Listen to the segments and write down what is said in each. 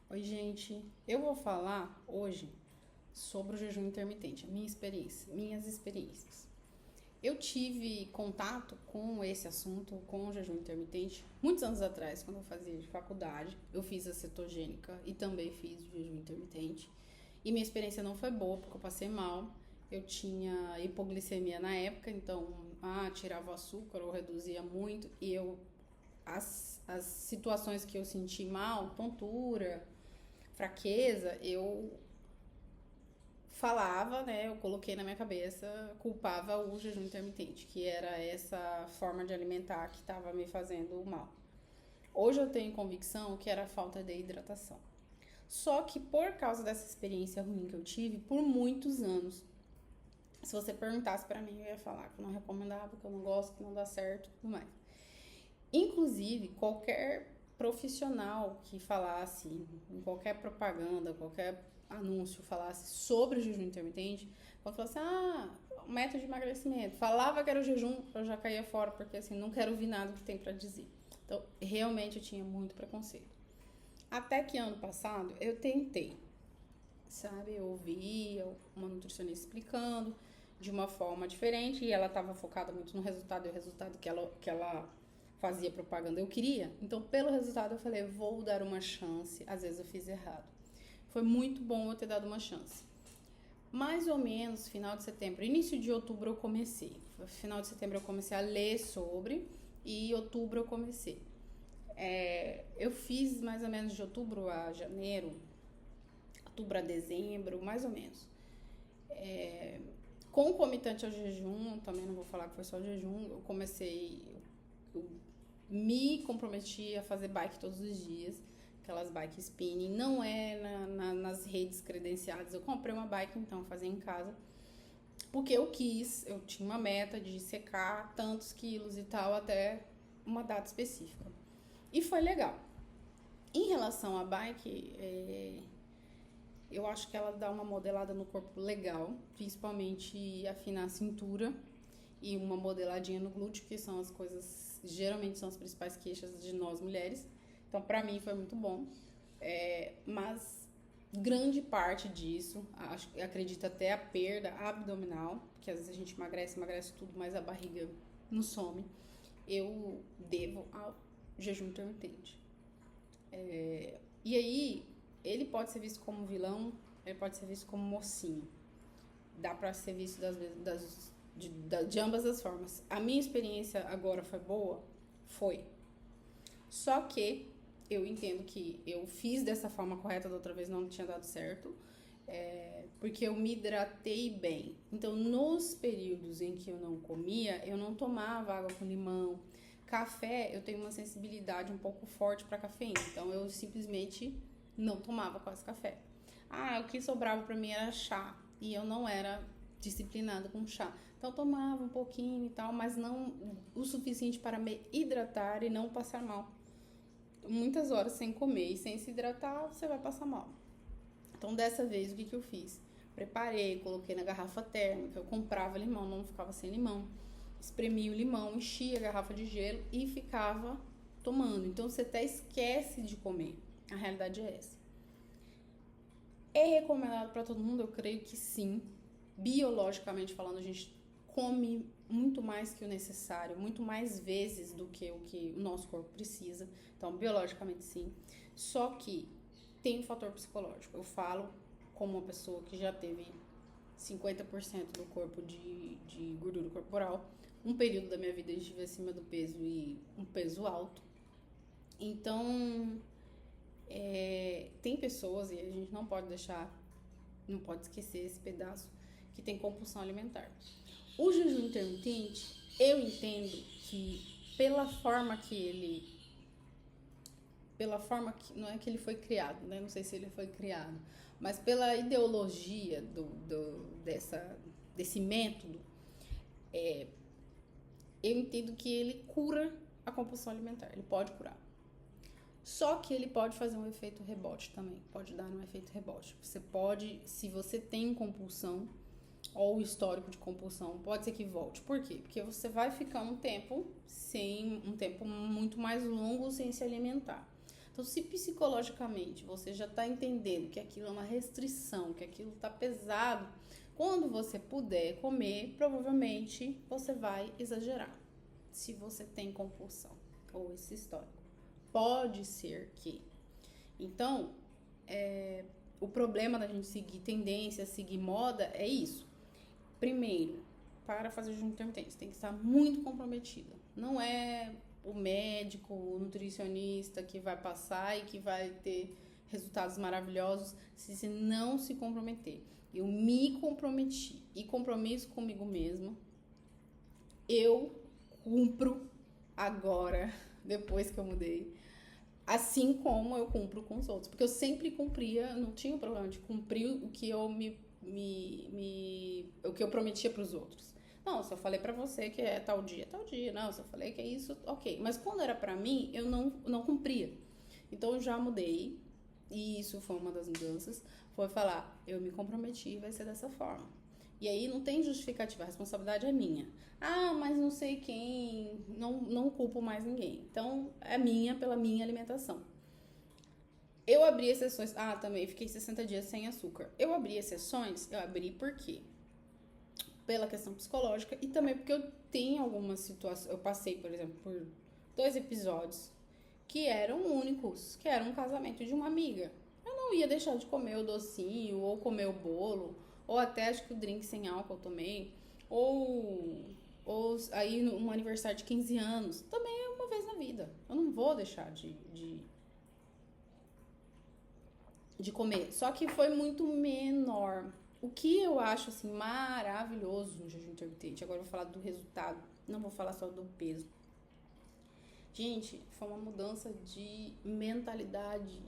Oi, gente. Eu vou falar hoje sobre o jejum intermitente, a minha experiência, minhas experiências. Eu tive contato com esse assunto, com o jejum intermitente, muitos anos atrás, quando eu fazia de faculdade. Eu fiz a cetogênica e também fiz o jejum intermitente. E minha experiência não foi boa, porque eu passei mal. Eu tinha hipoglicemia na época, então tirava o açúcar ou reduzia muito. E as situações que eu senti mal, tontura, fraqueza, eu falava, né? Eu coloquei na minha cabeça, culpava o jejum intermitente, que era essa forma de alimentar que estava me fazendo mal. Hoje eu tenho convicção que era a falta de hidratação. Só que por causa dessa experiência ruim que eu tive, por muitos anos, se você perguntasse pra mim, eu ia falar que eu não recomendava, que eu não gosto, que não dá certo, tudo mais. Inclusive, qualquer profissional que falasse, em qualquer propaganda, qualquer anúncio falasse sobre o jejum intermitente, pode falar assim, método de emagrecimento. Falava que era o jejum, eu já caía fora, porque assim, não quero ouvir nada que tem pra dizer. Então, realmente eu tinha muito preconceito. Até que ano passado, eu tentei, sabe? Eu ouvi uma nutricionista explicando de uma forma diferente e ela estava focada muito no resultado, e o resultado que ela fazia propaganda eu queria. Então, pelo resultado, eu falei, vou dar uma chance. Às vezes eu fiz errado. Foi muito bom eu ter dado uma chance. Mais ou menos final de setembro, início de outubro eu comecei. Final de setembro eu comecei a ler sobre e em outubro eu comecei. Eu fiz mais ou menos de outubro a janeiro, outubro a dezembro, mais ou menos. Concomitante ao jejum, também não vou falar que foi só jejum, eu me comprometi a fazer bike todos os dias, aquelas bike spinning, não é nas redes credenciadas, eu comprei uma bike então, fazer em casa, porque eu tinha uma meta de secar tantos quilos e tal até uma data específica. E foi legal. Em relação à bike, eu acho que ela dá uma modelada no corpo legal, principalmente afinar a cintura e uma modeladinha no glúteo, que são as coisas, geralmente são as principais queixas de nós mulheres. Então, pra mim foi muito bom. Mas grande parte disso, acredito até a perda abdominal, porque às vezes a gente emagrece tudo, mas a barriga não some. Eu devo ao jejum intermitente. E aí, ele pode ser visto como vilão, ele pode ser visto como mocinho. Dá pra ser visto de ambas as formas. A minha experiência agora foi boa? Foi. Só que eu entendo que eu fiz dessa forma correta da outra vez, não tinha dado certo. Porque eu me hidratei bem. Então, nos períodos em que eu não comia, eu não tomava água com limão. Café, eu tenho uma sensibilidade um pouco forte para cafeína. Então, eu simplesmente não tomava quase café. O que sobrava para mim era chá. E eu não era disciplinada com chá. Então, eu tomava um pouquinho e tal, mas não o suficiente para me hidratar e não passar mal. Muitas horas sem comer e sem se hidratar, você vai passar mal. Então, dessa vez, o que eu fiz? Preparei, coloquei na garrafa térmica, eu comprava limão, não ficava sem limão. Espremia o limão, enchia a garrafa de gelo e ficava tomando. Então, você até esquece de comer. A realidade é essa. É recomendado para todo mundo? Eu creio que sim. Biologicamente falando, a gente come muito mais que o necessário, muito mais vezes do que o nosso corpo precisa. Então, biologicamente sim. Só que tem um fator psicológico. Eu falo como uma pessoa que já teve 50% do corpo de gordura corporal. Um período da minha vida eu estive acima do peso e um peso alto. Então, tem pessoas, e a gente não pode esquecer esse pedaço, que tem compulsão alimentar. O jejum intermitente, eu entendo que não é que ele foi criado, né? Não sei se ele foi criado, mas pela ideologia desse método, eu entendo que ele cura a compulsão alimentar, ele pode curar. Só que ele pode fazer um efeito rebote também, pode dar um efeito rebote. Você pode, se você tem compulsão ou histórico de compulsão, pode ser que volte. Por quê? Porque você vai ficar um tempo muito mais longo sem se alimentar. Então, se psicologicamente você já está entendendo que aquilo é uma restrição, que aquilo está pesado, quando você puder comer, provavelmente você vai exagerar. Se você tem compulsão ou esse histórico. Pode ser que. Então, o problema da gente seguir tendência, seguir moda, é isso. Primeiro, para fazer jejum intermitente, você tem que estar muito comprometida. Não é o médico, o nutricionista que vai passar e que vai ter resultados maravilhosos se você não se comprometer. Eu me comprometi e compromisso comigo mesma. Eu cumpro agora, depois que eu mudei, assim como eu cumpro com os outros. Porque eu sempre cumpria, não tinha o problema de cumprir o que eu o que eu prometia para os outros. Não, se eu falei pra você que é tal dia. Não, se eu falei que é isso, ok. Mas quando era pra mim, eu não cumpria. Então eu já mudei. E isso foi uma das mudanças. Foi falar, eu me comprometi e vai ser dessa forma. E aí não tem justificativa, a responsabilidade é minha. Ah, mas não sei quem, não culpo mais ninguém. Então é minha pela minha alimentação. Eu abri exceções. Ah, também fiquei 60 dias sem açúcar. Eu abri exceções, eu abri por quê? Pela questão psicológica e também porque eu tenho algumas situações. Eu passei, por exemplo, por 2 episódios que eram únicos, que era um casamento de uma amiga. Eu não ia deixar de comer o docinho, ou comer o bolo, ou até acho que o drink sem álcool eu tomei, ou aí um aniversário de 15 anos. Também é uma vez na vida. Eu não vou deixar de comer. Só que foi muito menor. O que eu acho, assim, maravilhoso no jejum intermitente, agora eu vou falar do resultado, não vou falar só do peso. Gente, foi uma mudança de mentalidade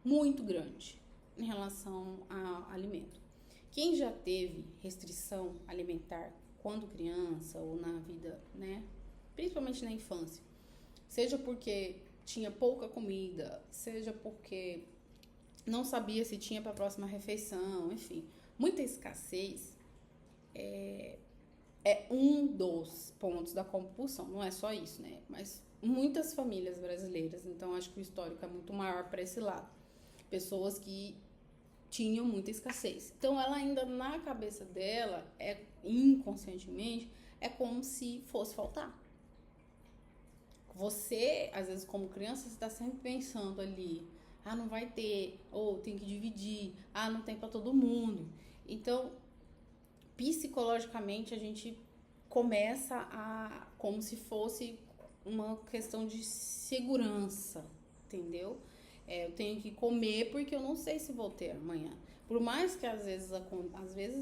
muito grande em relação ao alimento. Quem já teve restrição alimentar quando criança ou na vida, né, principalmente na infância, seja porque tinha pouca comida, seja porque não sabia se tinha para a próxima refeição, enfim, muita escassez é um dos pontos da compulsão, não é só isso, né? Mas muitas famílias brasileiras, então acho que o histórico é muito maior para esse lado. Pessoas que tinham muita escassez. Então ela ainda na cabeça dela, inconscientemente, é como se fosse faltar. Você, às vezes como criança, você está sempre pensando ali, ah, não vai ter, ou tem que dividir, ah, não tem para todo mundo. Então, psicologicamente, a gente começa como se fosse uma questão de segurança, entendeu? Eu tenho que comer porque eu não sei se vou ter amanhã. Por mais que às vezes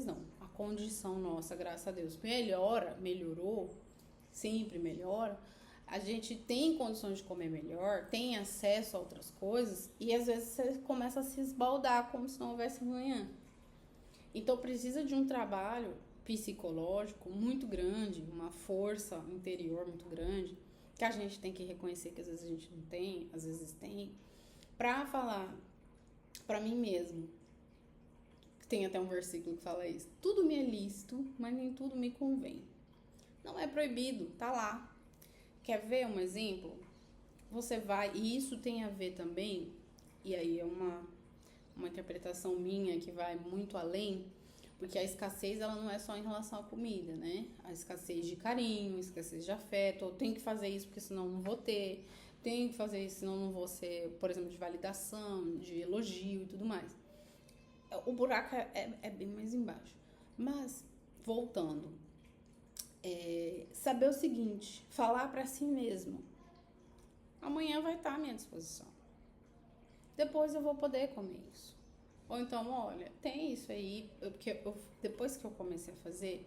não, a condição nossa, graças a Deus, melhorou, sempre melhora, a gente tem condições de comer melhor, tem acesso a outras coisas e às vezes você começa a se esbaldar como se não houvesse amanhã. Então precisa de um trabalho psicológico muito grande, uma força interior muito grande, que a gente tem que reconhecer que às vezes a gente não tem, às vezes tem, pra falar pra mim mesmo. Tem até um versículo que fala isso. Tudo me é lícito, mas nem tudo me convém. Não é proibido, tá lá. Quer ver um exemplo? Você vai, e isso tem a ver também, e aí é uma interpretação minha que vai muito além, porque a escassez ela não é só em relação à comida, né? A escassez de carinho, a escassez de afeto, eu tenho que fazer isso porque senão não vou ter, tenho que fazer isso senão não vou ser, por exemplo, de validação, de elogio e tudo mais. O buraco é bem mais embaixo. Mas, voltando, saber o seguinte, falar pra si mesmo, amanhã vai estar à minha disposição. Depois eu vou poder comer isso. Ou então, olha, tem isso aí, depois que eu comecei a fazer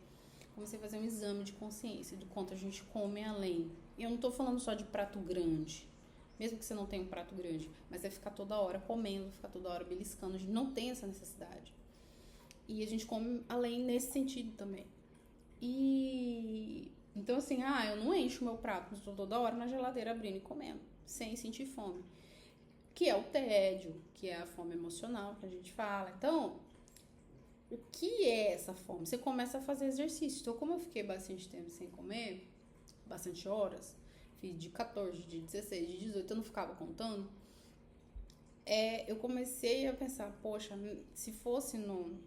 um exame de consciência do quanto a gente come além. E eu não tô falando só de prato grande, mesmo que você não tenha um prato grande, mas é ficar toda hora comendo, ficar toda hora beliscando, a gente não tem essa necessidade. E a gente come além nesse sentido também. E então assim, eu não encho o meu prato, mas estou toda hora na geladeira abrindo e comendo, sem sentir fome. Que é o tédio, que é a fome emocional que a gente fala. Então, o que é essa fome? Você começa a fazer exercício. Então, como eu fiquei bastante tempo sem comer, bastante horas, fiz de 14, de 16, de 18, eu não ficava contando. eu comecei a pensar, poxa, se fosse no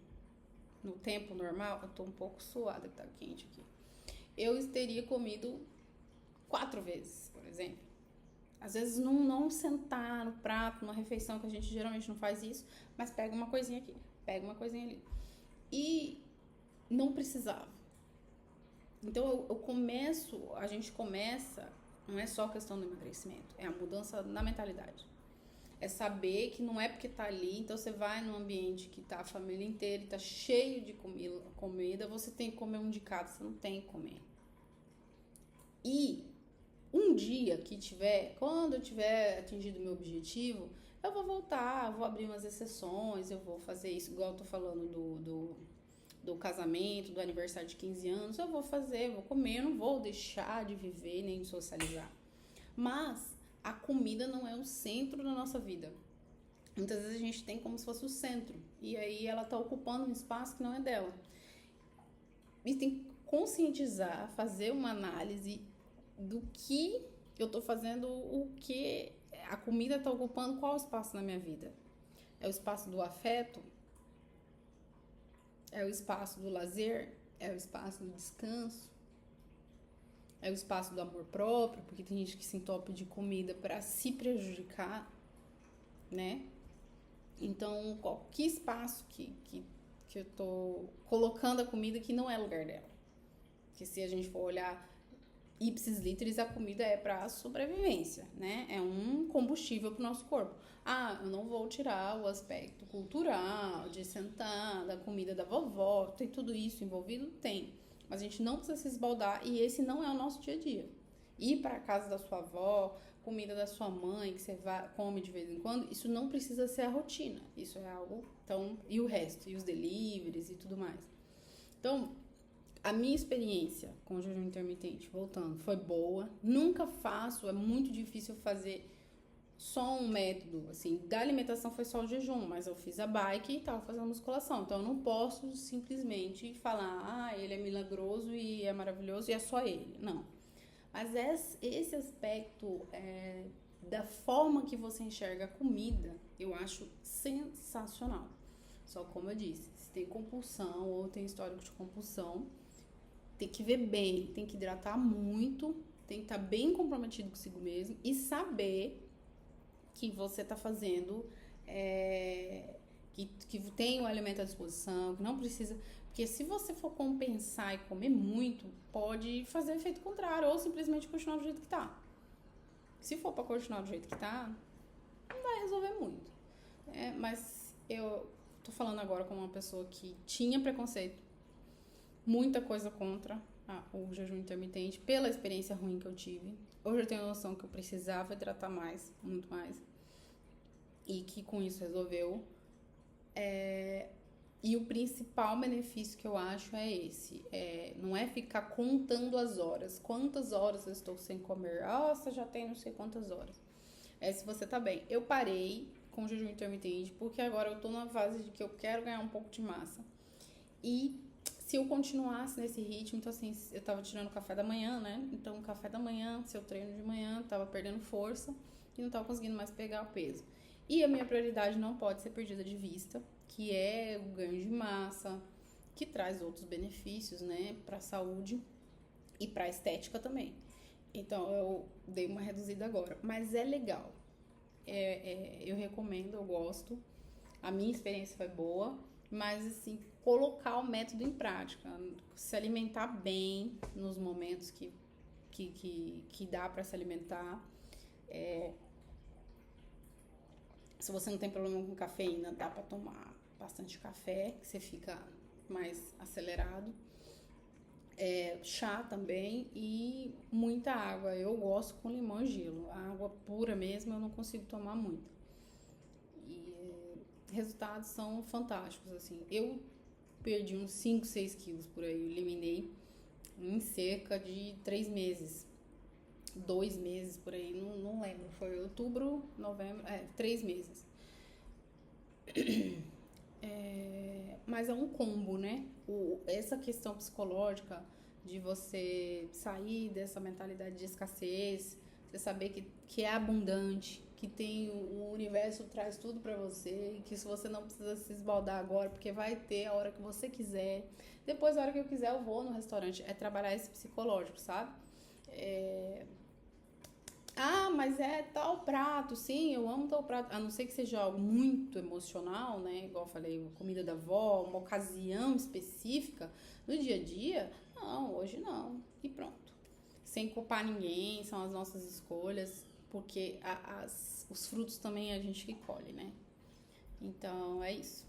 tempo normal, eu tô um pouco suada que tá quente aqui. Eu teria comido 4 vezes, por exemplo. Às vezes não sentar no prato, numa refeição, que a gente geralmente não faz isso, mas pega uma coisinha aqui, pega uma coisinha ali. E não precisava. Então a gente começa, não é só a questão do emagrecimento, é a mudança na mentalidade. É saber que não é porque tá ali, então você vai num ambiente que tá a família inteira e tá cheio de comida, você tem que comer um de cada, você não tem que comer. E um dia quando eu tiver atingido o meu objetivo, eu vou voltar, vou abrir umas exceções, eu vou fazer isso, igual eu tô falando do casamento, do aniversário de 15 anos, eu vou fazer, vou comer, eu não vou deixar de viver nem de socializar. Mas a comida não é o centro da nossa vida. Muitas vezes a gente tem como se fosse o centro, e aí ela tá ocupando um espaço que não é dela. E tem que conscientizar, fazer uma análise do que eu tô fazendo, o que a comida tá ocupando, qual espaço na minha vida. É o espaço do afeto? É o espaço do lazer? É o espaço do descanso? É o espaço do amor próprio? Porque tem gente que se entope de comida para se prejudicar, né? Então, que espaço que eu tô colocando a comida que não é lugar dela? Porque se a gente for olhar ipsis literis, a comida é para sobrevivência, né? É um combustível para o nosso corpo. Ah, eu não vou tirar o aspecto cultural, de sentar, da comida da vovó, tem tudo isso envolvido? Tem. Mas a gente não precisa se esbaldar e esse não é o nosso dia a dia. Ir para a casa da sua avó, comida da sua mãe, que você come de vez em quando, isso não precisa ser a rotina. Isso é algo, então, e o resto, e os deliveries e tudo mais. Então, a minha experiência com o jejum intermitente, voltando, foi boa. Nunca faço, é muito difícil fazer só um método, assim, da alimentação foi só o jejum, mas eu fiz a bike e tava fazendo musculação. Então eu não posso simplesmente falar, ele é milagroso e é maravilhoso e é só ele. Não. Mas esse aspecto da forma que você enxerga a comida, eu acho sensacional. Só como eu disse, se tem compulsão ou tem histórico de compulsão, tem que ver bem, tem que hidratar muito, tem que estar bem comprometido consigo mesmo e saber que você está fazendo, que tem o alimento à disposição, que não precisa. Porque se você for compensar e comer muito, pode fazer efeito contrário ou simplesmente continuar do jeito que tá. Se for para continuar do jeito que tá, não vai resolver muito. Mas eu tô falando agora como uma pessoa que tinha preconceito, muita coisa contra o jejum intermitente, pela experiência ruim que eu tive. Hoje eu tenho a noção que eu precisava hidratar mais, muito mais, e que com isso resolveu. E o principal benefício que eu acho é esse, não é ficar contando as horas, quantas horas eu estou sem comer, nossa, já tem não sei quantas horas. Se você tá bem. Eu parei com o jejum intermitente porque agora eu tô numa fase de que eu quero ganhar um pouco de massa. E se eu continuasse nesse ritmo, então assim, eu tava tirando café da manhã, né? Então, café da manhã, se eu treino de manhã, tava perdendo força e não tava conseguindo mais pegar o peso. E a minha prioridade não pode ser perdida de vista, que é o ganho de massa, que traz outros benefícios, né, pra saúde e pra estética também. Então, eu dei uma reduzida agora, mas é legal. Eu recomendo, eu gosto. A minha experiência foi boa, mas assim, colocar o método em prática, se alimentar bem nos momentos que dá para se alimentar. Se você não tem problema com cafeína, dá para tomar bastante café, que você fica mais acelerado. Chá também e muita água. Eu gosto com limão e gelo. A água pura mesmo eu não consigo tomar muito. E resultados são fantásticos, assim. Eu perdi uns 5, 6 quilos por aí. Eu eliminei em cerca de 3 meses. 2 meses por aí, não lembro. Foi outubro, novembro, 3 meses. Mas é um combo, né? Essa questão psicológica de você sair dessa mentalidade de escassez, você saber que é abundante, que tem o universo traz tudo pra você, que se você não precisa se esbaldar agora, porque vai ter a hora que você quiser. Depois, a hora que eu quiser, eu vou no restaurante. É trabalhar esse psicológico, sabe? Ah, mas é tal prato, sim, eu amo tal prato. A não ser que seja algo muito emocional, né? Igual eu falei, uma comida da avó, uma ocasião específica. No dia a dia, não, hoje não. E pronto. Sem culpar ninguém, são as nossas escolhas, porque os frutos também é a gente que colhe, né? Então, é isso.